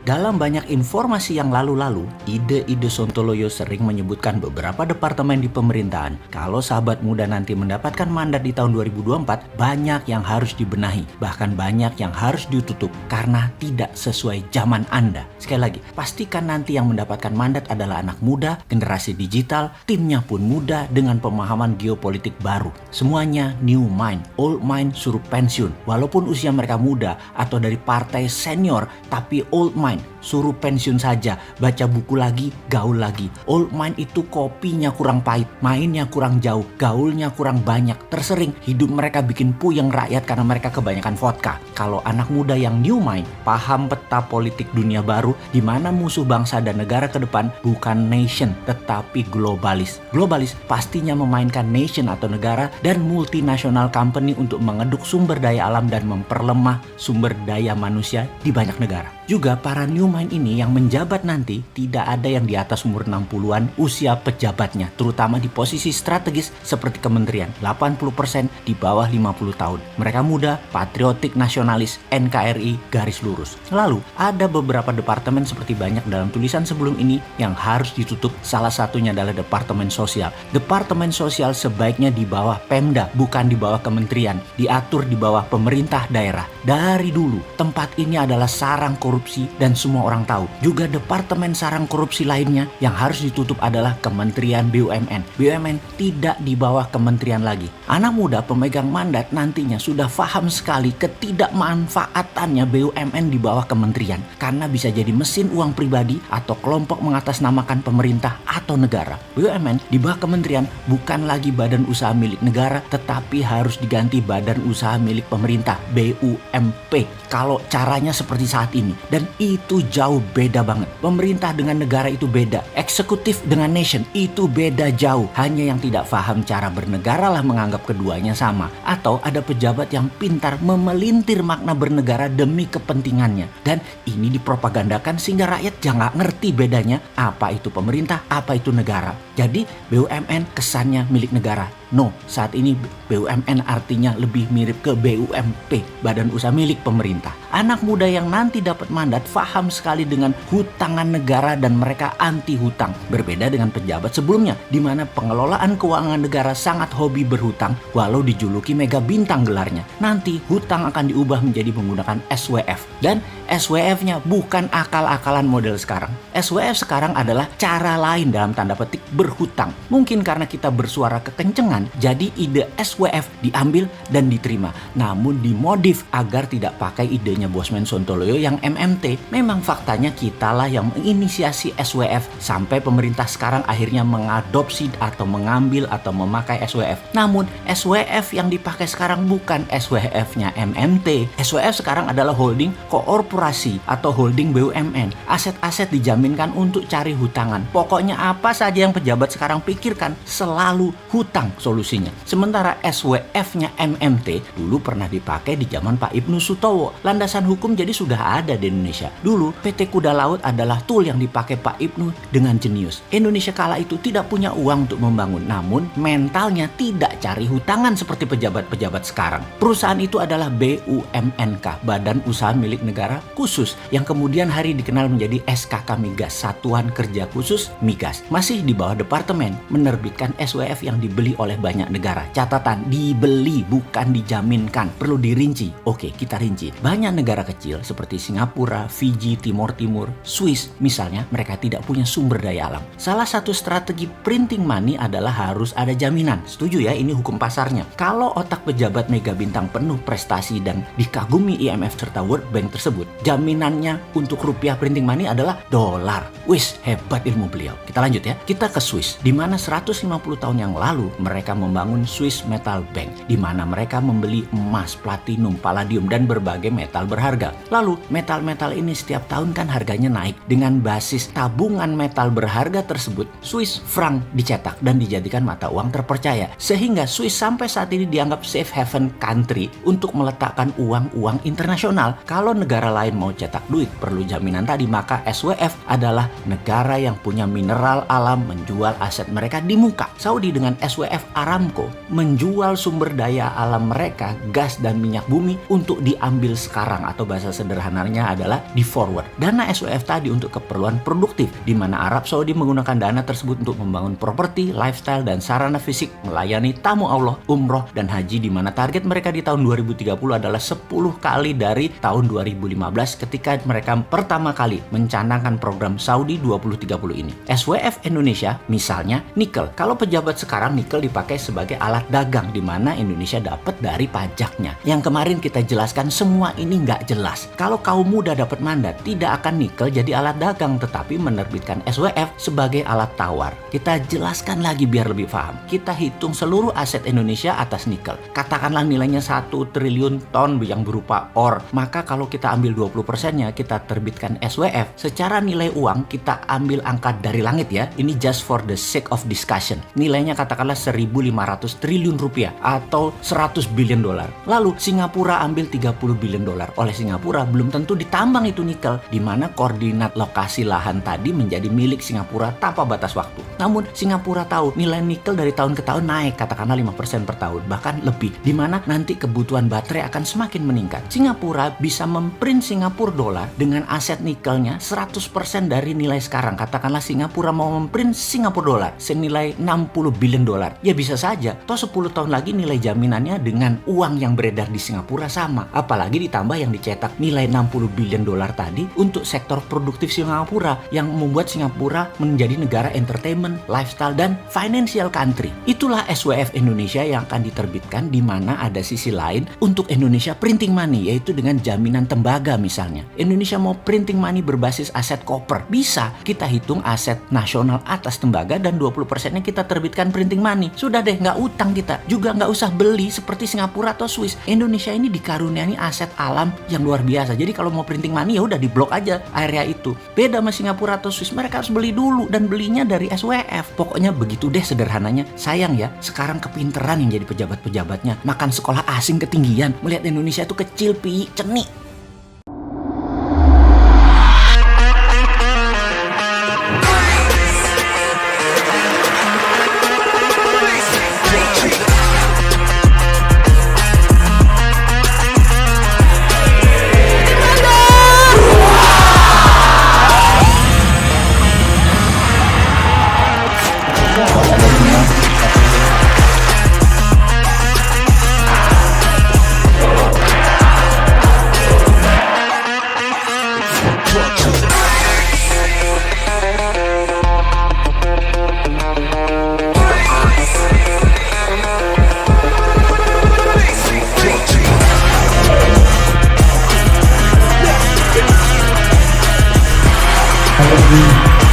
Dalam banyak informasi yang lalu-lalu, ide-ide Sontoloyo sering menyebutkan beberapa departemen di pemerintahan. Kalau sahabat muda nanti mendapatkan mandat di tahun 2024, banyak yang harus dibenahi, bahkan banyak yang harus ditutup karena tidak sesuai zaman Anda. Sekali lagi, pastikan nanti yang mendapatkan mandat adalah anak muda, generasi digital, timnya pun muda dengan pemahaman geopolitik baru. Semuanya new mind, old mind suruh pensiun. Walaupun usia mereka muda atau dari partai senior, tapi old mind suruh pensiun saja, baca buku lagi, gaul lagi. Old mind itu kopinya kurang pahit, mainnya kurang jauh, gaulnya kurang banyak, tersering hidup mereka bikin puyeng rakyat karena mereka kebanyakan vodka. Kalau anak muda yang new mind, paham peta politik dunia baru, di mana musuh bangsa dan negara ke depan bukan nation, tetapi globalis. Globalis pastinya memainkan nation atau negara dan multinational company untuk mengeduk sumber daya alam dan memperlemah sumber daya manusia di banyak negara. Juga para new mind ini yang menjabat nanti tidak ada yang di atas umur 60-an usia pejabatnya, terutama di posisi strategis seperti kementerian. 80% di bawah 50 tahun. Mereka muda, patriotik, nasionalis, NKRI, garis lurus. Lalu ada beberapa departemen seperti banyak dalam tulisan sebelum ini yang harus ditutup. Salah satunya adalah departemen sosial. Departemen sosial sebaiknya di bawah Pemda, bukan di bawah kementerian. Diatur di bawah pemerintah daerah. Dari dulu, tempat ini adalah sarang korupsi dan semua orang tahu. Juga departemen sarang korupsi lainnya yang harus ditutup adalah Kementerian BUMN. BUMN tidak di bawah kementerian lagi. Anak muda pemegang mandat nantinya sudah paham sekali ketidakmanfaatannya BUMN di bawah kementerian. Karena bisa jadi mesin uang pribadi atau kelompok mengatasnamakan pemerintah atau negara. BUMN di bawah kementerian bukan lagi badan usaha milik negara, tetapi harus diganti badan usaha milik pemerintah, BUMP. Kalau caranya seperti saat ini. Dan itu jauh beda banget. Pemerintah dengan negara itu beda. Eksekutif dengan nation itu beda jauh. Hanya yang tidak paham cara bernegara lah menganggap keduanya sama. Atau ada pejabat yang pintar memelintir makna bernegara demi kepentingannya. Dan ini dipropagandakan sehingga rakyat jangan ngerti bedanya apa itu pemerintah, apa itu negara. Jadi BUMN kesannya milik negara. No, saat ini BUMN artinya lebih mirip ke BUMP, badan usaha milik pemerintah. Anak muda yang nanti dapat mandat paham sekali dengan hutangan negara dan mereka anti hutang. Berbeda dengan pejabat sebelumnya, di mana pengelolaan keuangan negara sangat hobi berhutang, walau dijuluki mega bintang gelarnya. Nanti hutang akan diubah menjadi menggunakan SWF. Dan SWF-nya bukan akal-akalan model sekarang. SWF sekarang adalah cara lain dalam tanda petik berhutang. Mungkin karena kita bersuara kekencengan, jadi ide SWF diambil dan diterima. Namun dimodif agar tidak pakai idenya Bosman Sontoloyo yang MMT. Memang faktanya kitalah yang menginisiasi SWF sampai pemerintah sekarang akhirnya mengadopsi atau mengambil atau memakai SWF. Namun SWF yang dipakai sekarang bukan SWF-nya MMT. SWF sekarang adalah holding korporasi atau holding BUMN. Aset-aset dijaminkan untuk cari hutangan. Pokoknya apa saja yang pejabat sekarang pikirkan selalu hutang solusinya. Sementara SWF-nya MMT dulu pernah dipakai di zaman Pak Ibnu Sutowo. Landasan hukum jadi sudah ada di Indonesia. Dulu PT Kuda Laut adalah tool yang dipakai Pak Ibnu dengan jenius. Indonesia kala itu tidak punya uang untuk membangun, namun mentalnya tidak cari hutangan seperti pejabat-pejabat sekarang. Perusahaan itu adalah BUMNK, Badan Usaha Milik Negara Khusus, yang kemudian hari dikenal menjadi SKK Migas, Satuan Kerja Khusus Migas. Masih di bawah departemen, menerbitkan SWF yang dibeli oleh banyak negara. Catatan, dibeli bukan dijaminkan. Perlu dirinci. Oke, kita rinci. Banyak negara kecil seperti Singapura, Fiji, Timor Timur, Swiss misalnya, mereka tidak punya sumber daya alam. Salah satu strategi printing money adalah harus ada jaminan. Setuju ya, ini hukum pasarnya. Kalau otak pejabat mega bintang penuh prestasi dan dikagumi IMF serta World Bank tersebut, jaminannya untuk rupiah printing money adalah dolar. Wis, hebat ilmu beliau. Kita lanjut ya. Kita ke Swiss, di mana 150 tahun yang lalu mereka membangun Swiss Metal Bank, di mana mereka membeli emas, platinum, palladium, dan berbagai metal berharga. Lalu metal-metal ini setiap tahun kan harganya naik. Dengan basis tabungan metal berharga tersebut, Swiss franc dicetak dan dijadikan mata uang terpercaya. Sehingga Swiss sampai saat ini dianggap safe haven country untuk meletakkan uang-uang internasional. Kalau negara lain mau cetak duit perlu jaminan tadi, maka SWF adalah negara yang punya mineral alam menjual aset mereka di muka. Saudi dengan SWF Aramco menjual sumber daya alam mereka, gas dan minyak bumi untuk diambil sekarang, atau bahasa sederhananya adalah di forward. Dana SWF tadi untuk keperluan produktif, di mana Arab Saudi menggunakan dana tersebut untuk membangun properti, lifestyle, dan sarana fisik melayani tamu Allah, umroh, dan haji, di mana target mereka di tahun 2030 adalah 10 kali dari tahun 2015 ketika mereka pertama kali mencanangkan program Saudi 2030 ini. SWF Indonesia misalnya nikel. Kalau pejabat sekarang nikel dipakai sebagai alat dagang, di mana Indonesia dapat dari pajaknya. Yang kemarin kita jelaskan semua ini nggak jelas. Kalau kaum muda dapat mandat, tidak akan nikel jadi alat dagang, tetapi menerbitkan SWF sebagai alat tawar. Kita jelaskan lagi biar lebih paham. Kita hitung seluruh aset Indonesia atas nikel. Katakanlah nilainya 1 triliun ton yang berupa ore. Maka kalau kita ambil 20%-nya, kita terbitkan SWF. Secara nilai uang kita ambil angka dari langit ya. Ini just for the sake of discussion. Nilainya katakanlah 1.500 triliun rupiah atau 100 billion dolar. Lalu Singapura ambil 30 billion dolar. Oleh Singapura belum tentu ditambang itu nikel, di mana koordinat lokasi lahan tadi menjadi milik Singapura tanpa batas waktu. Namun Singapura tahu nilai nikel dari tahun ke tahun naik, katakanlah 5% per tahun, bahkan lebih, di mana nanti kebutuhan baterai akan semakin meningkat. Singapura bisa memprint Singapura dolar dengan aset nikelnya 100% dari nilai sekarang. Katakanlah Singapura mau memprint Singapura dolar senilai 60 billion dolar. Ya bisa saja, toh 10 tahun lagi nilai jaminannya dengan uang yang beredar di Singapura sama. Apalagi ditambah yang dicetak nilai 60 billion dolar tadi untuk sektor produktif Singapura, yang membuat Singapura menjadi negara entertainment, lifestyle, dan financial country. Itulah SWF Indonesia yang akan diterbitkan, di mana ada sisi lain untuk Indonesia printing money, yaitu dengan jaminan tembaga misalnya. Indonesia mau printing money berbasis aset koper, bisa kita hitung aset nasional atas tembaga dan 20%-nya kita terbitkan printing money. Sudah deh, nggak utang kita, juga nggak usah beli seperti Singapura atau Swiss. Indonesia ini dikaruniai aset alam yang luar biasa. Jadi kalau mau printing money ya udah diblok aja area itu. Beda sama Singapura atau Swiss, mereka harus beli dulu dan belinya dari SWF. Pokoknya begitu deh sederhananya. Sayang ya, sekarang kepinteran yang jadi pejabat-pejabatnya makan sekolah asing ketinggian, melihat Indonesia itu kecil, pi, cenik.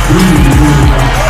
Breathe.